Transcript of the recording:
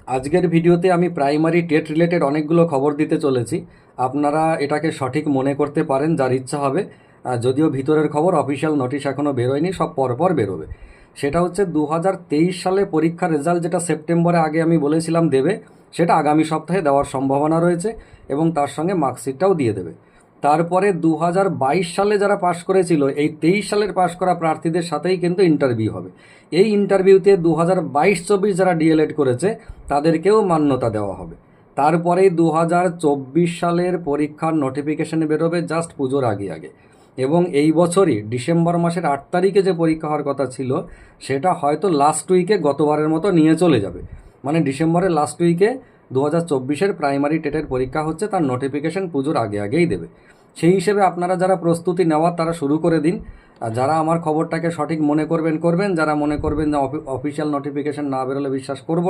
আজকের ভিডিওতে আমি প্রাইমারি টেট রিলেটেড অনেকগুলো খবর দিতে চলেছি। আপনারা এটাকে সঠিক মনে করতে পারেন, যার ইচ্ছা হবে। যদিও ভিতরের খবর অফিসিয়াল নোটিশ এখনও বেরোয়নি, সব পরপর বেরোবে। সেটা হচ্ছে 2023 সালে পরীক্ষার রেজাল্ট, যেটা সেপ্টেম্বরে আগে আমি বলেছিলাম দেবে, সেটা আগামী সপ্তাহে দেওয়ার সম্ভাবনা রয়েছে এবং তার সঙ্গে মার্কশিটটাও দিয়ে দেবে। তারপরে 2022 সালে যারা পাশ করেছিল, এই 23 সালের পাশ করা প্রার্থীদের সাথেই কিন্তু ইন্টারভিউ হবে। এই ইন্টারভিউতে 2022-24 যারা ডিএলএড করেছে তাদেরকেও মান্যতা দেওয়া হবে। তারপরেই 2024 সালের পরীক্ষার নোটিফিকেশন বেরোবে জাস্ট পুজোর আগে আগে। এবং এই বছরই ডিসেম্বর মাসের 8 তারিখে যে পরীক্ষা হওয়ার কথা ছিল, সেটা হয়তো লাস্ট উইকে গতবারের মতো নিয়ে চলে যাবে। মানে ডিসেম্বরের লাস্ট উইকে 2024-এর প্রাইমারি টেটের পরীক্ষা হচ্ছে, তার নোটিফিকেশন পুজোর আগে আগেই দেবে। সেই হিসেবে আপনারা যারা প্রস্তুতি নেওয়ার তারা শুরু করে দিন। আর যারা আমার খবরটাকে সঠিক মনে করবেন, যারা মনে করবেন যে অফিসিয়াল নোটিফিকেশন না বেরোলে বিশ্বাস করব